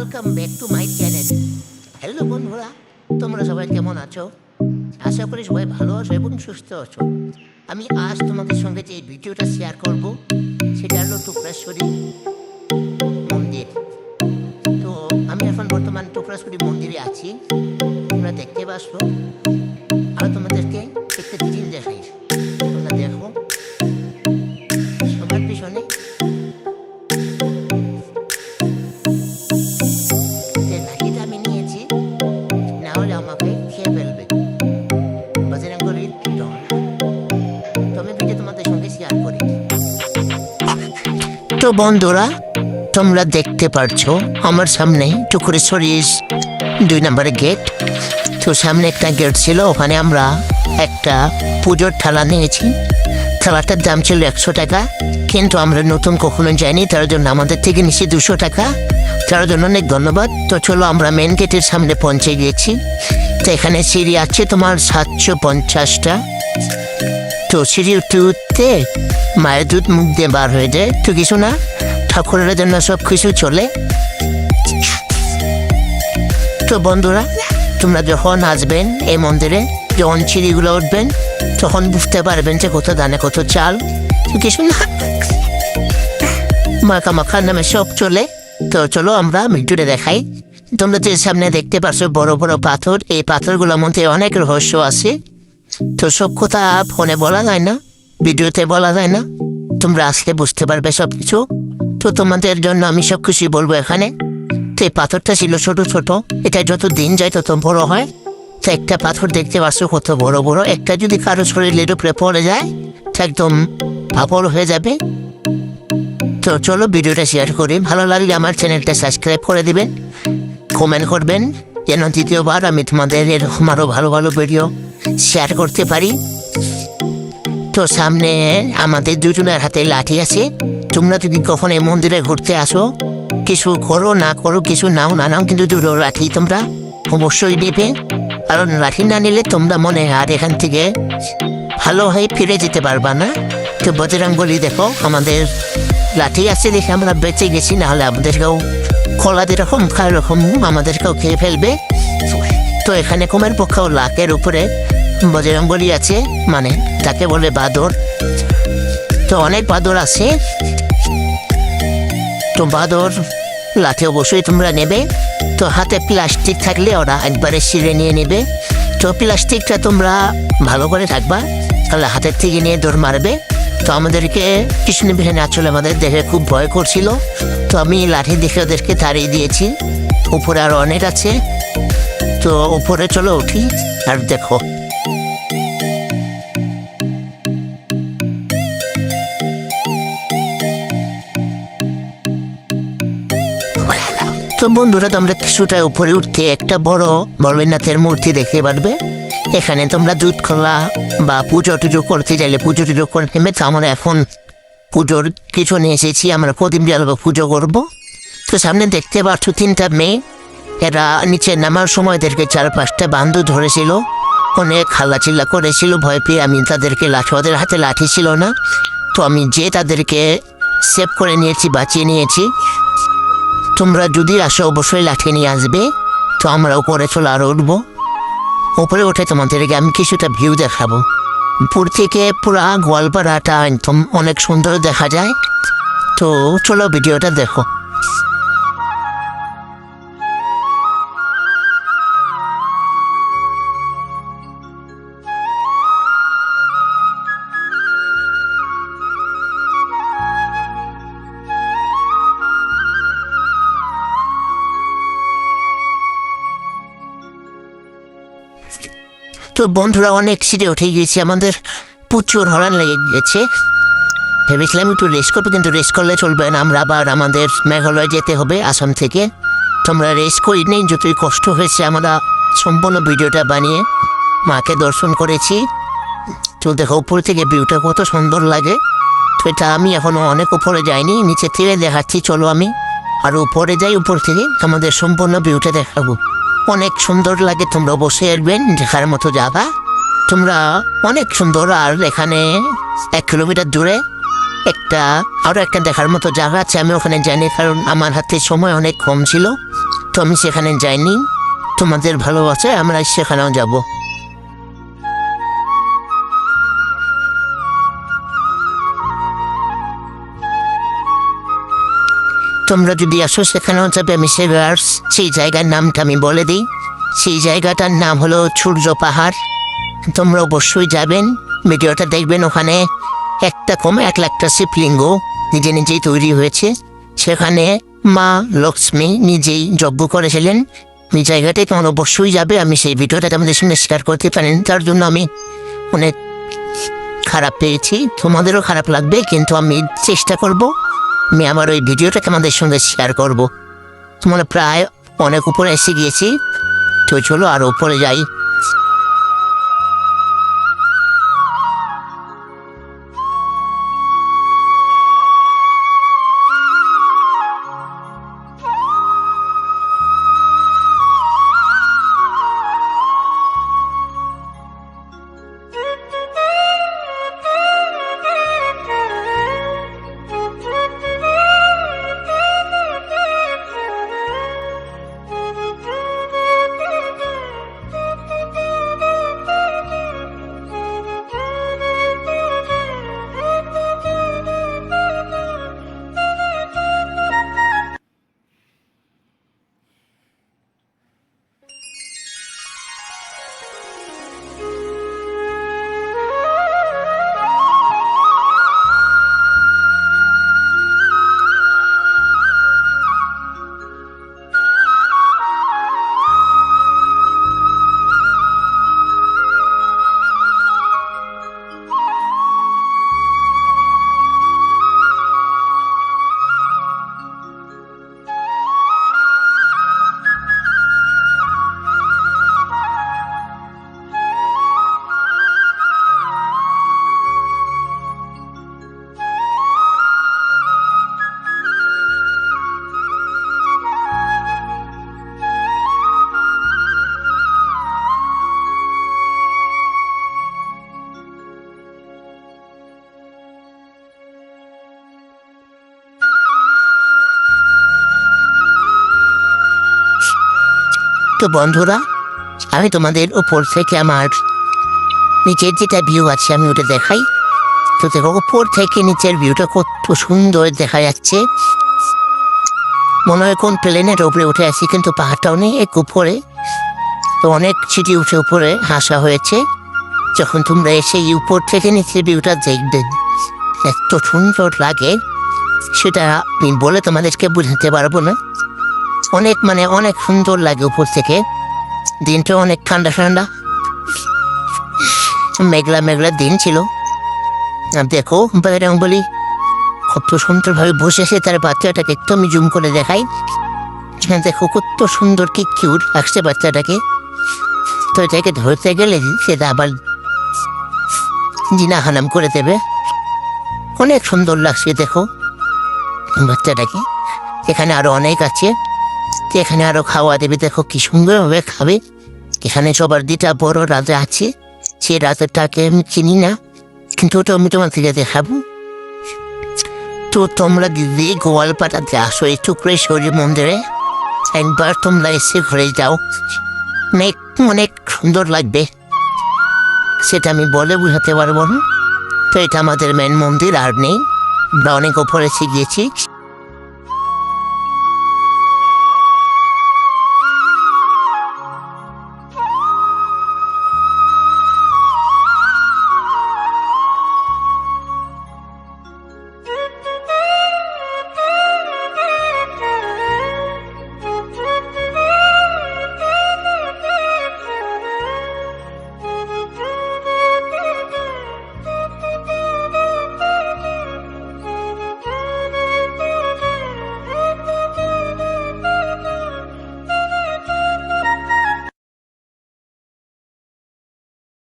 Welcome back to my channel. Hello বন্ধুরা, তোমরা সবাই কেমন আছো? আশা করি সবাই ভালো আছো এবং সুস্থ আছো। আমি আজ তোমাদের সঙ্গে যে ভিডিওটা শেয়ার করব সেটা হলো টুকরাশ্বরী মন্দির। তো আমি এখন বর্তমান টুকরাশ্বরী মন্দিরে আছি, তোমরা দেখতে পাচ্ছ। আর তোমাদেরকে একটা জিনিস দেখাই, তোমরা দেখো সবার পিছনে যে লাঠিটা আমি নিয়েছি, না হলে আমাকে খেয়ে ফেলবে বজরঙ্গবলীর ডর। তো আমি ভিডিও তোমাদের সঙ্গে শেয়ার করি। তো বন্ধুরা, তোমরা দেখতে পারছো আমার সামনে টুকরাশ্বরীর 2 নম্বরের গেট। তো সামনে একটা গেট ছিল, ওখানে আমরা একটা পুজোর থালা নিয়েছি। থালাটার দাম ছিল 100 টাকা, কিন্তু আমরা নতুন কখনো যাইনি, তার জন্য আমাদের থেকে নিচ্ছি 200 টাকা। তার জন্য অনেক ধন্যবাদ। তো চলো আমরা মেন গেটের সামনে পৌঁছে গিয়েছি। তো এখানে সিঁড়ি আছে তোমার 750টা। তো সিঁড়ি উঠতে উঠতে মায়ের দুধ মুখ দিয়ে বার হয়ে যায়। তো কিছু না, ঠাকুরের জন্য সব কিছু চলে। তো বন্ধুরা, তোমরা যখন আসবেন এই মন্দিরে, যখন সিঁড়িগুলো উঠবেন, তখন বুঝতে পারবেন যে কত দানে কত চাল। তো কিছু না, মাখা মাখার নামে সব চলে। তো চলো আমরা ভিডিওটা দেখাই। তোমরা যে সামনে দেখতে পাচ্ছ বড় বড় পাথর, এই পাথরগুলোর মধ্যে অনেক রহস্য আছে। তো সব কথা ফোনে বলা যায় না, ভিডিওতে বলা যায় না, তোমরা আসলে বুঝতে পারবে সব কিছু। তো তোমাদের জন্য আমি সব কিছু বলবো এখানে। তো এই পাথরটা ছিল ছোট ছোট, এটা যত দিন যায় তত বড় হয়। তো একটা পাথর দেখতে পাচ্ছ কত বড় বড়, একটা যদি কারো শরীরের উপরে পড়ে যায় তো একদম ফাপড় হয়ে যাবে। তো চলো ভিডিওটা শেয়ার করি, ভালো লাগলে আমার চ্যানেলটা সাবস্ক্রাইব করে দিবেন, কমেন্ট করবেন, যেন দ্বিতীয়বার আমি তোমাদের এরকম আরও ভালো ভালো ভিডিও শেয়ার করতে পারি। তো সামনে আমাদের দুজনের হাতে লাঠি আছে। তোমরা যদি কখন এই মন্দিরে ঘুরতে আসো, কিছু করো না করো, কিছু নাও না নাও, কিন্তু দুটো লাঠি তোমরা অবশ্যই নেবে। কারণ লাঠি না নিলে তোমরা মনে আর এখান থেকে ভালো হয়ে ফিরে যেতে পারবা না। তো বজরঙ্গবলী দেখো, আমাদের লাঠি আছে দেখে আমরা বেঁচে গেছি, নাহলে আমাদেরকেও খোলা যেরকম খায় এরকম আমাদেরকেও খেয়ে ফেলবে। তো এখানে কমের পক্ষেও লাখের উপরে বজরঙ্গবলী আছে, মানে তাকে বলে বাদর। তো অনেক বাদর আছে। তো বাদর লাঠি অবশ্যই তোমরা নেবে। তো হাতে প্লাস্টিক থাকলে ওরা একবারে ছিঁড়ে নিয়ে নেবে। তো প্লাস্টিকটা তোমরা ভালো করে থাকবা, তাহলে হাতের থেকে নিয়ে দৌড় মারবে। তো আমাদেরকে কৃষ্ণ বিহানে আসলে আমাদের দেখে খুব ভয় করছিল। তো আমি লাঠি দেখে ওদেরকে তাড়িয়ে দিয়েছি। উপরে আরও অনেক আছে। তো উপরে চলো উঠি আর দেখো। তো বন্ধুরা, তোমরা কিছুটা উপরে উঠতে একটা বড় ভোলেনাথের মূর্তি দেখতে পারবে। এখানে তোমরা দুধ খোলা বা পুজো টুজো করতে চাইলে পুজো টুজো করে নেবে। তো আমরা এখন পুজোর কিছু নিয়ে এসেছি, আমরা প্রদীপ জ্বালাবো, পুজো করবো। তো সামনে দেখতে পাচ্ছ 3টা মেয়ে, এরা নিচে নামার সময় এদেরকে 4-5টা বান্ধু ধরেছিল, অনেক হাল্লাচিল্লা করেছিল। ভয় পেয়ে আমি তাদেরকে ওদের হাতে লাঠি ছিল না, তো আমি যে তাদেরকে সেভ করে নিয়েছি, বাঁচিয়ে নিয়েছি। তোমরা যদি আসো অবশ্যই লাঠি নিয়ে আসবে। তো আমরা উপরে চলে আরও উঠবো। উপরে উঠে তোমাদেরকে আমি কিছুটা ভিউ দেখাবো। উপর থেকে পুরা গোয়ালপাড়াটা একদম অনেক সুন্দর দেখা যায়। তো চলো ভিডিওটা দেখো। তো বন্ধুরা, অনেক সিটে উঠে গিয়েছি, আমাদের প্রচুর হরান লেগে গেছে। ভেবেছিলাম একটু রেস্ট করবো, কিন্তু রেস্ট করলে চলবে না, আমরা আবার আমাদের মেঘালয় যেতে হবে আসাম থেকে। তোমরা রেস্ট করি নেই, যতই কষ্ট হয়েছে আমরা সম্পূর্ণ ভিডিওটা বানিয়ে মাকে দর্শন করেছি। তো দেখো উপর থেকে ভিউটা কত সুন্দর লাগে। তো এটা আমি এখনও অনেক উপরে যাইনি, নিচে থেকে দেখাচ্ছি। চলো আমি আর উপরে যাই, উপর থেকে আমাদের সম্পূর্ণ ভিউটা দেখাবো। অনেক সুন্দর লাগে, তোমরা বসে আসবেন, দেখার মতো জায়গা। তোমরা অনেক সুন্দর। আর এখানে 1 কিলোমিটার দূরে আরও একটা দেখার মতো জায়গা আছে, আমি ওখানে জানি, কারণ আমার হাতে সময় অনেক কম ছিল। তো আমি সেখানে যাইনি, তোমাদের ভালোবাসায় আমরা সেখানেও যাব। তোমরা যদি আসো সেখানেও যাবে। আমি সেই জায়গার নামটা আমি বলে দিই। সেই জায়গাটার নাম হলো সূর্য পাহাড়। তোমরা অবশ্যই যাবেন, ভিডিওটা দেখবেন। ওখানে 1,00,000টা শিবলিঙ্গ নিজে নিজেই তৈরি হয়েছে। সেখানে মা লক্ষ্মী নিজেই যজ্ঞ করেছিলেন। ওই জায়গাটায় তোমরা অবশ্যই যাবে। আমি সেই ভিডিওটা তোমাদের সঙ্গে শেয়ার করতে পারেন, তার জন্য আমি অনেক খারাপ পেয়েছি। তোমাদেরও খারাপ লাগবে, কিন্তু আমি চেষ্টা করব আমি আমার ওই ভিডিওটা তোমাদের সঙ্গে শেয়ার করব। তোমরা প্রায় অনেক উপরে এসে গিয়েছি, তো চলো আর উপরে যাই। তো বন্ধুরা, আমি তোমাদের উপর থেকে আমার নিচের যেটা ভিউ আছে আমি ওটা দেখাই। তো দেখো, উপর থেকে নিচের ভিউটা কত সুন্দর দেখা যাচ্ছে। মনে হয় কোন প্লেনের উপরে উঠে আছি, কিন্তু পাহাড়টাও নেই এক উপরে। তো অনেক সিটি উঠে উপরে হাসা হয়েছে। যখন তোমরা এসে উপর থেকে নিচের ভিউটা দেখবে, এত সুন্দর লাগে সেটা আমি বলে তোমাদেরকে বুঝাতে পারবো না। অনেক অনেক সুন্দর লাগে উপর থেকে। দিনটা অনেক ঠান্ডা ঠান্ডা, মেঘলা মেঘলা দিন ছিল। দেখো বলি কত সুন্দরভাবে বসেছে তার বাচ্চাটাকে। একটু আমি জুম করে দেখাই। দেখো কত সুন্দর, কি কিউট লাগছে বাচ্চাটাকে। তো এটাকে ধরতে গেলে সেটা আবার জিনা হানাম করে দেবে। অনেক সুন্দর লাগছে দেখো বাচ্চাটাকে। এখানে আরো অনেক আছে, এখানে আরো খাওয়া দেবে। দেখো কি সুন্দরভাবে খাবে। এখানে সবার দিটা বড় রাজা আছে, সে রাজাটাকে আমি চিনি না, কিন্তু ওটা আমি তোমার থেকে দেখাবো। তো তোমরা দিদি গোয়ালপাড়াতে আসো, এই টুকরেশ্বরী মন্দিরে একবার তোমরা এসে ঘুরে যাও, অনেক সুন্দর লাগবে। সেটা আমি বলে বুঝাতে পারবো না। তো এটা আমাদের মেন মন্দির আর নেই, আমরা অনেক ওপরে এসে গিয়েছি।